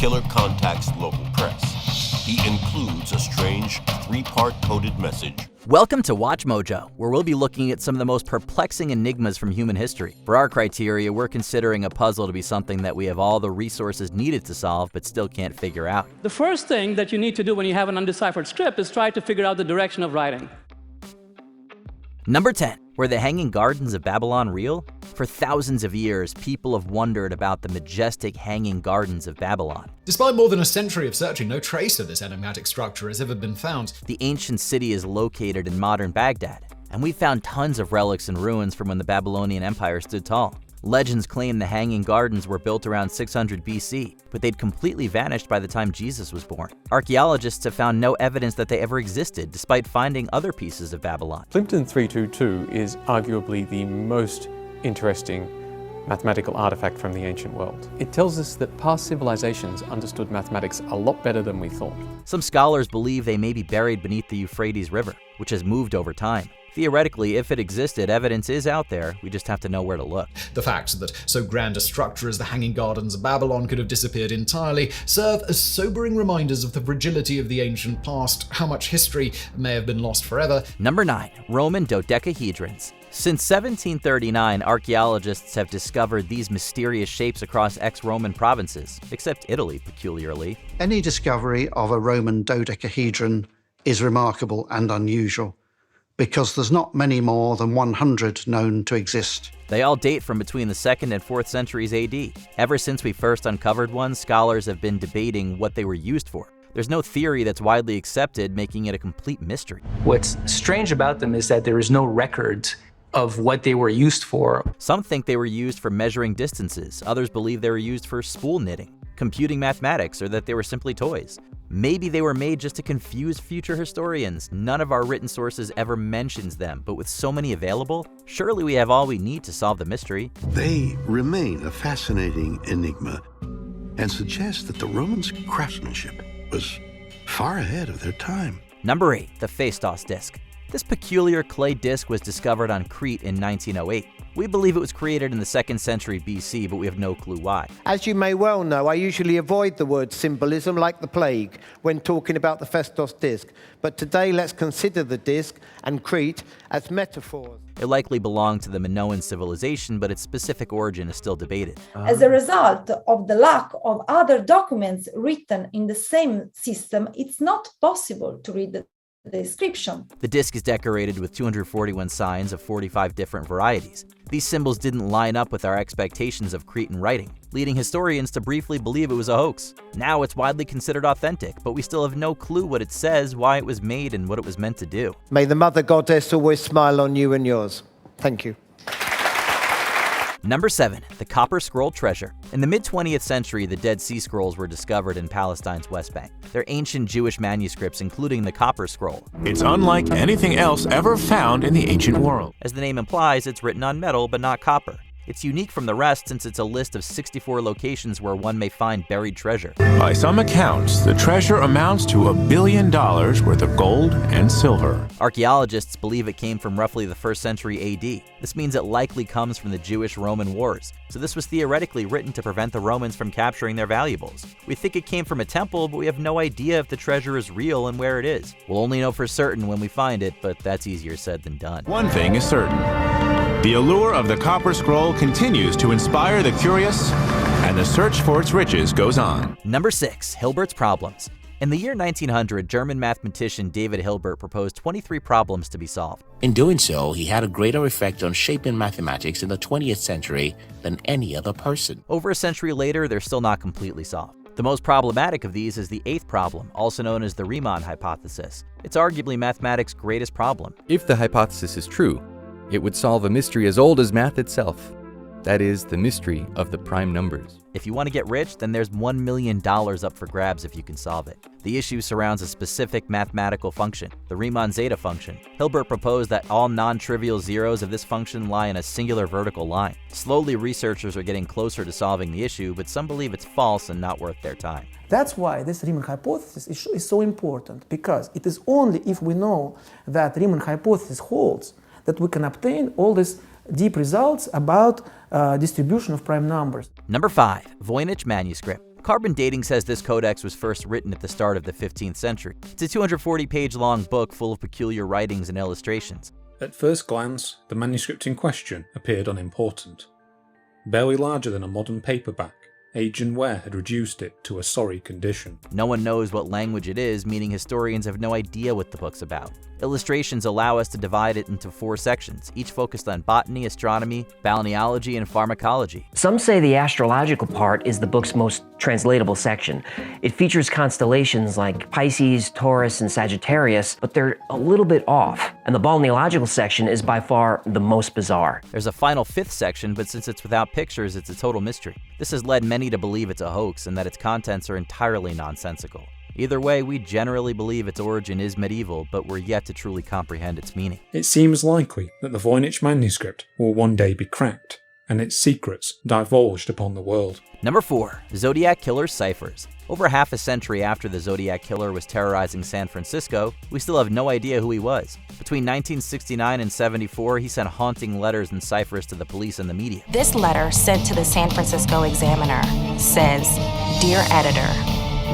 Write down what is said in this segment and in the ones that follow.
Killer contacts local press. He includes a strange 3-part coded message. Welcome to Watch Mojo, where we'll be looking at some of the most perplexing enigmas from human history. For our criteria, we're considering a puzzle to be something that we have all the resources needed to solve, but still can't figure out. The first thing that you need to do when you have an undeciphered script is try to figure out the direction of writing. Number 10. Were the Hanging Gardens of Babylon real? For thousands of years, people have wondered about the majestic Hanging Gardens of Babylon. Despite more than a century of searching, no trace of this enigmatic structure has ever been found. The ancient city is located in modern Baghdad, and we found tons of relics and ruins from when the Babylonian Empire stood tall. Legends claim the Hanging Gardens were built around 600 BC, but they'd completely vanished by the time Jesus was born. Archaeologists have found no evidence that they ever existed, despite finding other pieces of Babylon. Plimpton 322 is arguably the most interesting mathematical artifact from the ancient world. It tells us that past civilizations understood mathematics a lot better than we thought. Some scholars believe they may be buried beneath the Euphrates River, which has moved over time. Theoretically, if it existed, evidence is out there, we just have to know where to look. The fact that so grand a structure as the Hanging Gardens of Babylon could have disappeared entirely serve as sobering reminders of the fragility of the ancient past, how much history may have been lost forever. Number 9. Roman dodecahedrons. Since 1739, archaeologists have discovered these mysterious shapes across ex-Roman provinces, except Italy, peculiarly. Any discovery of a Roman dodecahedron is remarkable and unusual, because there's not many more than 100 known to exist. They all date from between the 2nd and 4th centuries AD. Ever since we first uncovered one, scholars have been debating what they were used for. There's no theory that's widely accepted, making it a complete mystery. What's strange about them is that there is no record of what they were used for. Some think they were used for measuring distances. Others believe they were used for spool knitting, computing mathematics, or that they were simply toys. Maybe they were made just to confuse future historians. None of our written sources ever mentions them, but with so many available, surely we have all we need to solve the mystery. They remain a fascinating enigma and suggest that the Romans' craftsmanship was far ahead of their time. Number 8. The Phaistos disc. This peculiar clay disc was discovered on Crete in 1908. We believe it was created in the 2nd century BC, but we have no clue why. As you may well know, I usually avoid the word symbolism like the plague when talking about the Phaistos disc. But today, let's consider the disc and Crete as metaphors. It likely belonged to the Minoan civilization, but its specific origin is still debated. As a result of the lack of other documents written in the same system, it's not possible to read the description. The disc is decorated with 241 signs of 45 different varieties. These symbols didn't line up with our expectations of Cretan writing, leading historians to briefly believe it was a hoax. Now it's widely considered authentic, but we still have no clue what it says, why it was made, and what it was meant to do. May the Mother Goddess always smile on you and yours. Thank you. Number 7. The Copper Scroll Treasure. In the mid-20th century, the Dead Sea Scrolls were discovered in Palestine's West Bank. They're ancient Jewish manuscripts, including the Copper Scroll. It's unlike anything else ever found in the ancient world. As the name implies, it's written on metal, but not copper. It's unique from the rest since it's a list of 64 locations where one may find buried treasure. By some accounts, the treasure amounts to $1 billion worth of gold and silver. Archaeologists believe it came from roughly the 1st century AD. This means it likely comes from the Jewish-Roman wars, so this was theoretically written to prevent the Romans from capturing their valuables. We think it came from a temple, but we have no idea if the treasure is real and where it is. We'll only know for certain when we find it, but that's easier said than done. One thing is certain. The allure of the Copper Scroll continues to inspire the curious, and the search for its riches goes on. Number 6. Hilbert's problems. In the year 1900, German mathematician David Hilbert proposed 23 problems to be solved. In doing so, he had a greater effect on shaping mathematics in the 20th century than any other person. Over a century later, they're still not completely solved. The most problematic of these is the 8th problem, also known as the Riemann hypothesis. It's arguably mathematics' greatest problem. If the hypothesis is true, it would solve a mystery as old as math itself. That is, the mystery of the prime numbers. If you want to get rich, then there's $1 million up for grabs if you can solve it. The issue surrounds a specific mathematical function, the Riemann zeta function. Hilbert proposed that all non-trivial zeros of this function lie in a singular vertical line. Slowly, researchers are getting closer to solving the issue, but some believe it's false and not worth their time. That's why this Riemann hypothesis is so important, because it is only if we know that Riemann hypothesis holds that we can obtain all these deep results about distribution of prime numbers. Number 5. Voynich Manuscript. Carbon dating says this codex was first written at the start of the 15th century. It's a 240-page long book full of peculiar writings and illustrations. At first glance, the manuscript in question appeared unimportant. Barely larger than a modern paperback, age and wear had reduced it to a sorry condition. No one knows what language it is, meaning historians have no idea what the book's about. Illustrations allow us to divide it into 4 sections, each focused on botany, astronomy, balneology, and pharmacology. Some say the astrological part is the book's most translatable section. It features constellations like Pisces, Taurus, and Sagittarius, but they're a little bit off. And the balneological section is by far the most bizarre. There's a final 5th section, but since it's without pictures, it's a total mystery. This has led many to believe it's a hoax and that its contents are entirely nonsensical. Either way, we generally believe its origin is medieval, but we're yet to truly comprehend its meaning. It seems likely that the Voynich Manuscript will one day be cracked, and its secrets divulged upon the world. Number 4. Zodiac Killer's ciphers. Over half a century after the Zodiac Killer was terrorizing San Francisco, we still have no idea who he was. Between 1969 and 74, he sent haunting letters and ciphers to the police and the media. This letter sent to the San Francisco Examiner says, "Dear Editor,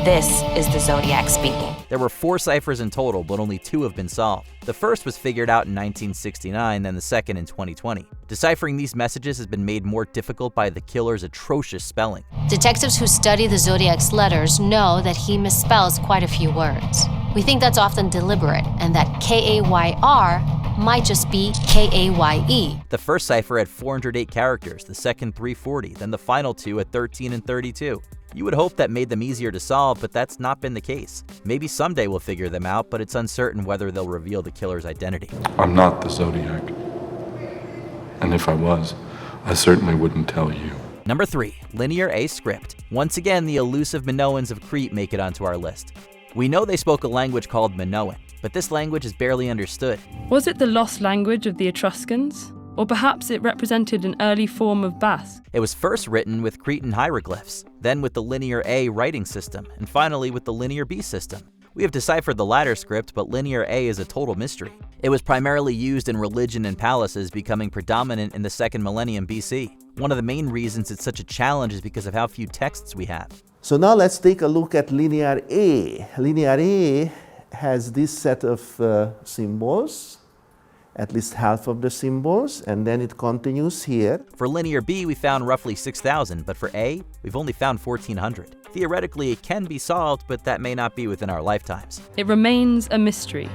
this is the Zodiac speaking." There were 4 ciphers in total, but only 2 have been solved. The first was figured out in 1969, then the second in 2020. Deciphering these messages has been made more difficult by the killer's atrocious spelling. Detectives who study the Zodiac's letters know that he misspells quite a few words. We think that's often deliberate, and that K-A-Y-R might just be K-A-Y-E. The first cipher had 408 characters, the second 340, then the final 2 at 13 and 32. You would hope that made them easier to solve, but that's not been the case. Maybe someday we'll figure them out, but it's uncertain whether they'll reveal the killer's identity. I'm not the Zodiac. And if I was, I certainly wouldn't tell you. Number 3. Linear A Script. Once again, the elusive Minoans of Crete make it onto our list. We know they spoke a language called Minoan, but this language is barely understood. Was it the lost language of the Etruscans? Or perhaps it represented an early form of Basque? It was first written with Cretan hieroglyphs, then with the Linear A writing system, and finally with the Linear B system. We have deciphered the latter script, but Linear A is a total mystery. It was primarily used in religion and palaces, becoming predominant in the 2nd millennium BC. One of the main reasons it's such a challenge is because of how few texts we have. So now let's take a look at Linear A. Linear A has this set of symbols, at least half of the symbols, and then it continues here. For Linear B, we found roughly 6,000, but for A, we've only found 1,400. Theoretically, it can be solved, but that may not be within our lifetimes. It remains a mystery,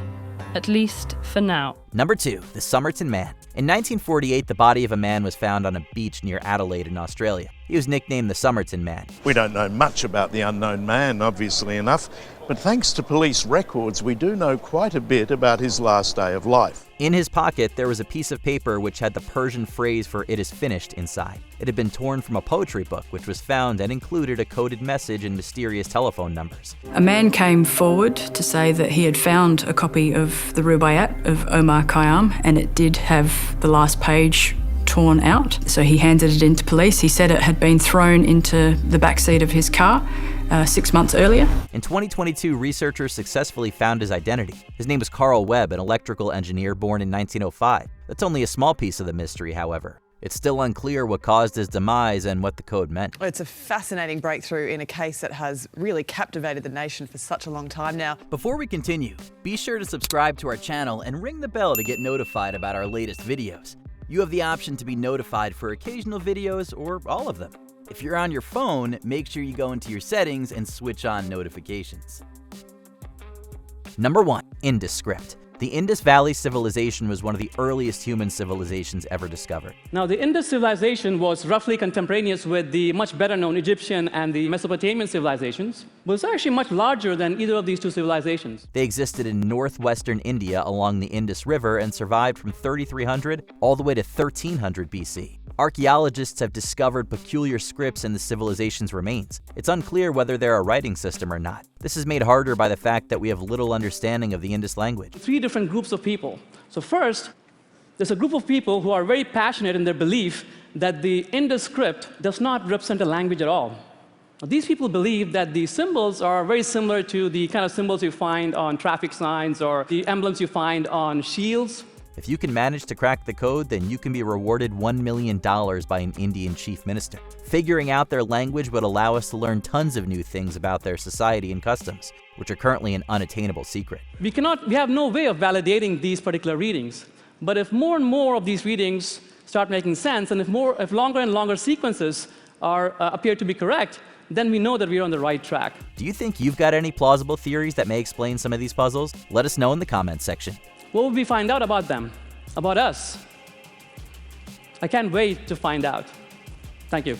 at least for now. Number 2, the Somerton Man. In 1948, the body of a man was found on a beach near Adelaide in Australia. He was nicknamed the Somerton Man. We don't know much about the unknown man, obviously enough, but thanks to police records, we do know quite a bit about his last day of life. In his pocket, there was a piece of paper which had the Persian phrase for "it is finished" inside. It had been torn from a poetry book, which was found and included a coded message and mysterious telephone numbers. A man came forward to say that he had found a copy of the Rubaiyat of Omar Khayyam, and it did have the last page torn out. So he handed it in to police. He said it had been thrown into the backseat of his car 6 months earlier. In 2022, researchers successfully found his identity. His name was Carl Webb, an electrical engineer born in 1905. That's only a small piece of the mystery, however. It's still unclear what caused his demise and what the code meant. It's a fascinating breakthrough in a case that has really captivated the nation for such a long time now. Before we continue, be sure to subscribe to our channel and ring the bell to get notified about our latest videos. You have the option to be notified for occasional videos or all of them. If you're on your phone, make sure you go into your settings and switch on notifications. Number 1. Indus Script. The Indus Valley civilization was one of the earliest human civilizations ever discovered. Now, the Indus civilization was roughly contemporaneous with the much better known Egyptian and the Mesopotamian civilizations, but it's actually much larger than either of these two civilizations. They existed in northwestern India along the Indus River and survived from 3300 all the way to 1300 BC. Archaeologists have discovered peculiar scripts in the civilization's remains. It's unclear whether they're a writing system or not. This is made harder by the fact that we have little understanding of the Indus language. 3 different groups of people. So first, there's a group of people who are very passionate in their belief that the Indus script does not represent a language at all. Now, these people believe that the symbols are very similar to the kind of symbols you find on traffic signs or the emblems you find on shields. If you can manage to crack the code, then you can be rewarded $1 million by an Indian chief minister. Figuring out their language would allow us to learn tons of new things about their society and customs, which are currently an unattainable secret. We have no way of validating these particular readings. But if more and more of these readings start making sense, and if longer and longer sequences appear to be correct, then we know that we're on the right track. Do you think you've got any plausible theories that may explain some of these puzzles? Let us know in the comments section. What will we find out about them? About us? I can't wait to find out. Thank you.